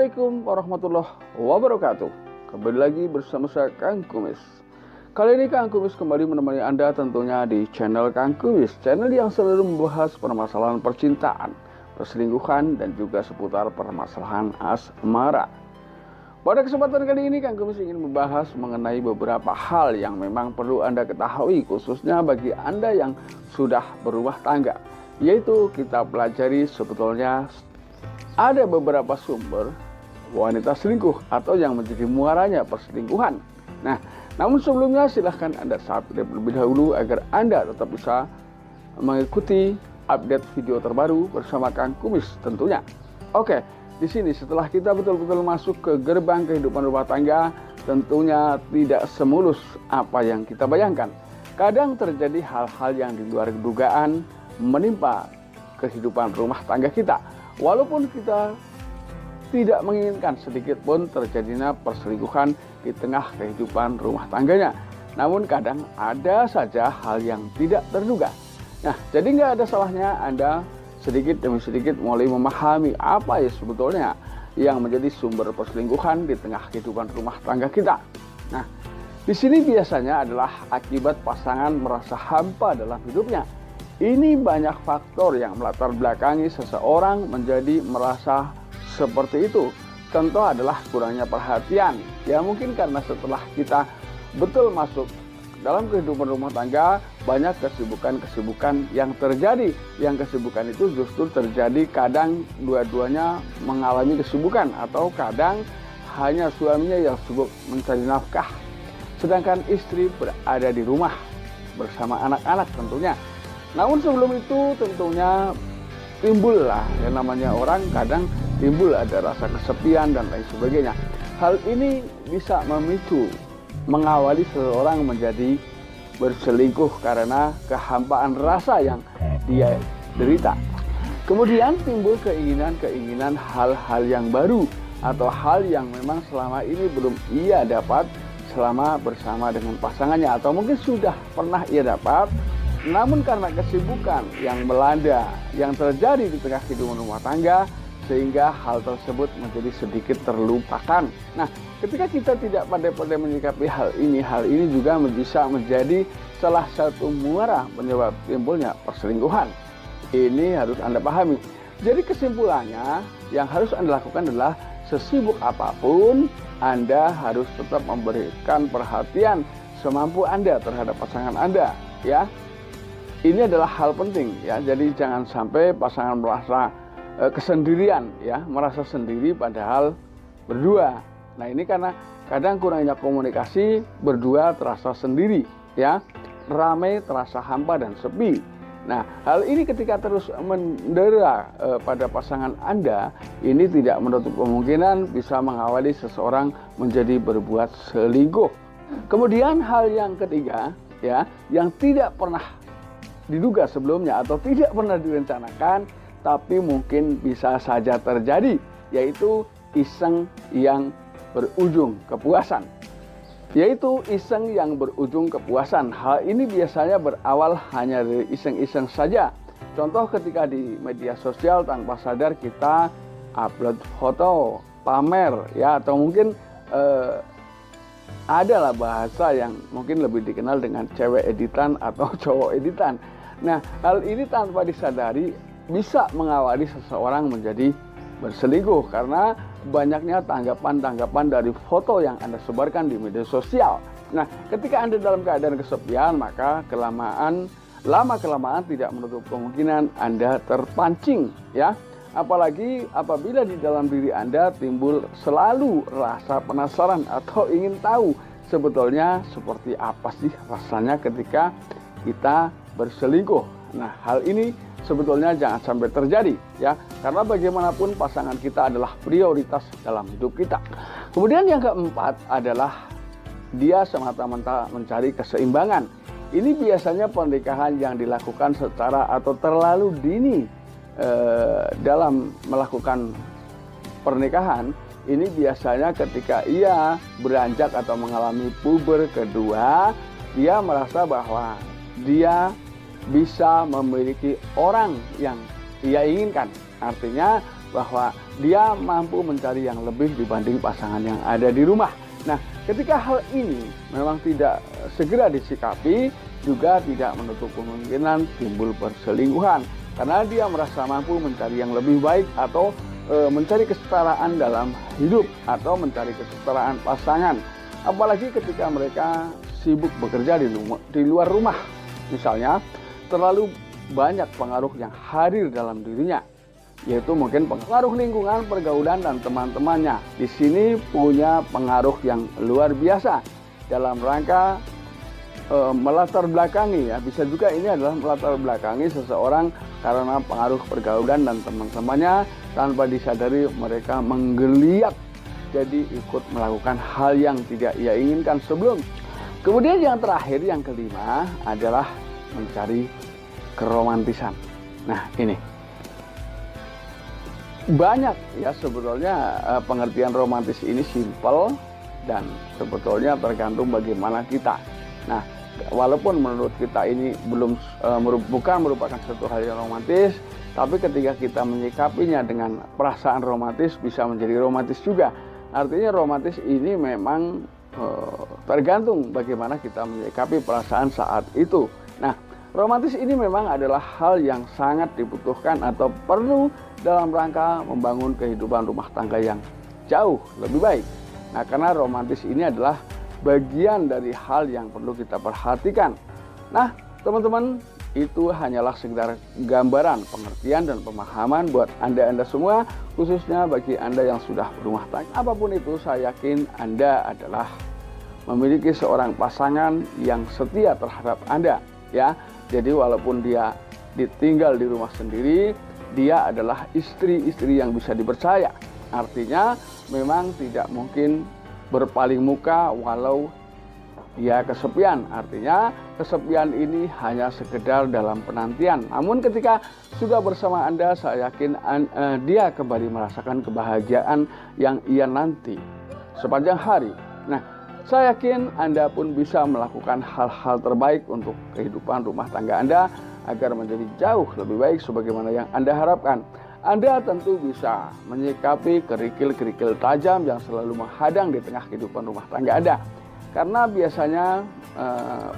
Assalamualaikum warahmatullahi wabarakatuh. Kembali lagi bersama saya Kang Kumis. Kali ini Kang Kumis kembali menemani Anda tentunya di channel Kang Kumis, channel yang selalu membahas permasalahan percintaan, perselingkuhan, dan juga seputar permasalahan asmara. Pada kesempatan kali ini Kang Kumis ingin membahas mengenai beberapa hal yang memang perlu Anda ketahui, khususnya bagi Anda yang sudah berumah tangga, yaitu kita pelajari sebetulnya ada beberapa sumber wanita selingkuh atau yang menjadi muaranya perselingkuhan. Nah, namun sebelumnya silahkan Anda subscribe terlebih dahulu agar Anda tetap bisa mengikuti update video terbaru bersama Kang Kumis tentunya. Oke, di sini setelah kita betul-betul masuk ke gerbang kehidupan rumah tangga, tentunya tidak semulus apa yang kita bayangkan. Kadang terjadi hal-hal yang di luar dugaan menimpa kehidupan rumah tangga kita. Walaupun kita tidak menginginkan sedikit pun terjadinya perselingkuhan di tengah kehidupan rumah tangganya. Namun kadang ada saja hal yang tidak terduga. Nah, jadi nggak ada salahnya Anda sedikit demi sedikit mulai memahami apa ya sebetulnya yang menjadi sumber perselingkuhan di tengah kehidupan rumah tangga kita. Nah, di sini biasanya adalah akibat pasangan merasa hampa dalam hidupnya. Ini banyak faktor yang melatar belakangi seseorang menjadi merasa seperti itu. Contoh adalah kurangnya perhatian. Ya mungkin karena setelah kita betul masuk dalam kehidupan rumah tangga, banyak kesibukan-kesibukan yang terjadi. Yang kesibukan itu justru terjadi kadang dua-duanya mengalami kesibukan, atau kadang hanya suaminya yang sibuk mencari nafkah, sedangkan istri berada di rumah bersama anak-anak tentunya. Namun sebelum itu tentunya timbullah yang namanya orang kadang timbul ada rasa kesepian dan lain sebagainya. Hal ini bisa memicu mengawali seseorang menjadi berselingkuh karena kehampaan rasa yang dia derita. Kemudian timbul keinginan hal-hal yang baru atau hal yang memang selama ini belum ia dapat selama bersama dengan pasangannya, atau mungkin sudah pernah ia dapat. Namun karena kesibukan yang melanda yang terjadi di tengah kehidupan rumah tangga, sehingga hal tersebut menjadi sedikit terlupakan. Nah, ketika kita tidak pandai-pandai menyikapi hal ini juga bisa menjadi salah satu muara penyebab timbulnya perselingkuhan. Ini harus Anda pahami. Jadi kesimpulannya yang harus Anda lakukan adalah sesibuk apapun, Anda harus tetap memberikan perhatian semampu Anda terhadap pasangan Anda, ya. Ini adalah hal penting ya, jadi jangan sampai pasangan merasa kesendirian ya, merasa sendiri padahal berdua. Nah ini karena kadang kurangnya komunikasi, berdua terasa sendiri ya, ramai terasa hampa dan sepi. Nah hal ini ketika terus mendera pada pasangan Anda, ini tidak menutup kemungkinan bisa mengawali seseorang menjadi berbuat selingkuh. Kemudian hal yang ketiga ya, yang tidak pernah diduga sebelumnya atau tidak pernah direncanakan tapi mungkin bisa saja terjadi, yaitu iseng yang berujung kepuasan. Hal ini biasanya berawal hanya dari iseng-iseng saja. Contoh ketika di media sosial tanpa sadar kita upload foto, pamer ya, atau mungkin adalah bahasa yang mungkin lebih dikenal dengan cewek editan atau cowok editan. Nah, hal ini tanpa disadari bisa mengawali seseorang menjadi berselingkuh karena banyaknya tanggapan-tanggapan dari foto yang Anda sebarkan di media sosial. Nah, ketika Anda dalam keadaan kesepian, maka lama-kelamaan tidak menutup kemungkinan Anda terpancing, ya. Apalagi apabila di dalam diri Anda timbul selalu rasa penasaran atau ingin tahu sebetulnya seperti apa sih rasanya ketika kita berselingkuh. Nah, hal ini sebetulnya jangan sampai terjadi ya, karena bagaimanapun pasangan kita adalah prioritas dalam hidup kita. Kemudian yang keempat adalah dia semata-mata mencari keseimbangan. Ini biasanya pernikahan yang dilakukan secara atau terlalu dini dalam melakukan pernikahan. Ini biasanya ketika ia beranjak atau mengalami puber kedua, dia merasa bahwa dia bisa memiliki orang yang ia inginkan. Artinya bahwa dia mampu mencari yang lebih dibanding pasangan yang ada di rumah. Nah, ketika hal ini memang tidak segera disikapi, juga tidak menutup kemungkinan timbul perselingkuhan. Karena dia merasa mampu mencari yang lebih baik atau mencari kesetaraan dalam hidup atau mencari kesetaraan pasangan. Apalagi ketika mereka sibuk bekerja di luar rumah. Misalnya, terlalu banyak pengaruh yang hadir dalam dirinya, yaitu mungkin pengaruh lingkungan, pergaulan, dan teman-temannya. Di sini punya pengaruh yang luar biasa dalam rangka melatar belakangi, ya, bisa juga ini adalah melatar belakangi seseorang karena pengaruh pergaulan dan teman-temannya, tanpa disadari mereka menggeliat jadi ikut melakukan hal yang tidak ia inginkan sebelum. Kemudian yang terakhir, yang kelima adalah mencari keromantisan. Nah, ini banyak ya sebetulnya pengertian romantis ini simpel dan sebetulnya tergantung bagaimana kita. Nah, walaupun menurut kita ini bukan merupakan satu hal yang romantis, tapi ketika kita menyikapinya dengan perasaan romantis bisa menjadi romantis juga. Artinya romantis ini memang tergantung bagaimana kita menyikapi perasaan saat itu. Nah, romantis ini memang adalah hal yang sangat dibutuhkan atau perlu dalam rangka membangun kehidupan rumah tangga yang jauh lebih baik. Nah, karena romantis ini adalah bagian dari hal yang perlu kita perhatikan. Nah, teman-teman, itu hanyalah sekedar gambaran, pengertian, dan pemahaman buat Anda semua, khususnya bagi Anda yang sudah berumah tangga. Apapun itu, saya yakin Anda adalah memiliki seorang pasangan yang setia terhadap Anda, ya. Jadi walaupun dia ditinggal di rumah sendiri, dia adalah istri-istri yang bisa dipercaya. Artinya memang tidak mungkin berpaling muka walau dia kesepian. Artinya kesepian ini hanya sekedar dalam penantian. Namun ketika sudah bersama Anda, saya yakin dia kembali merasakan kebahagiaan yang ia nanti sepanjang hari. Nah, saya yakin Anda pun bisa melakukan hal-hal terbaik untuk kehidupan rumah tangga Anda agar menjadi jauh lebih baik sebagaimana yang Anda harapkan. Anda tentu bisa menyikapi kerikil-kerikil tajam yang selalu menghadang di tengah kehidupan rumah tangga Anda. Karena biasanya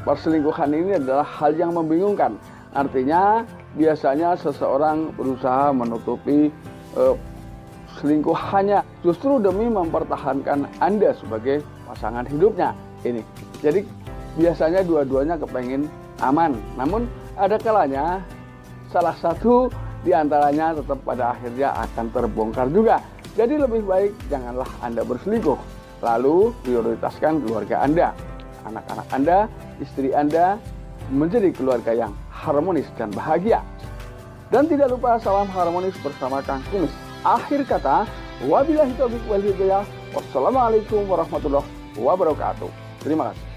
perselingkuhan ini adalah hal yang membingungkan. Artinya biasanya seseorang berusaha menutupi selingkuhannya justru demi mempertahankan Anda sebagai pasangan hidupnya ini. Jadi biasanya dua-duanya kepengen aman. Namun ada kalanya salah satu di antaranya tetap pada akhirnya akan terbongkar juga. Jadi lebih baik janganlah Anda berselingkuh. Lalu prioritaskan keluarga Anda, anak-anak Anda, istri Anda menjadi keluarga yang harmonis dan bahagia. Dan tidak lupa salam harmonis bersama Kang Kumis. Akhir kata, wabillahi taufiq wal hidayah. Wassalamualaikum warahmatullahi wabarakatuh. Terima kasih.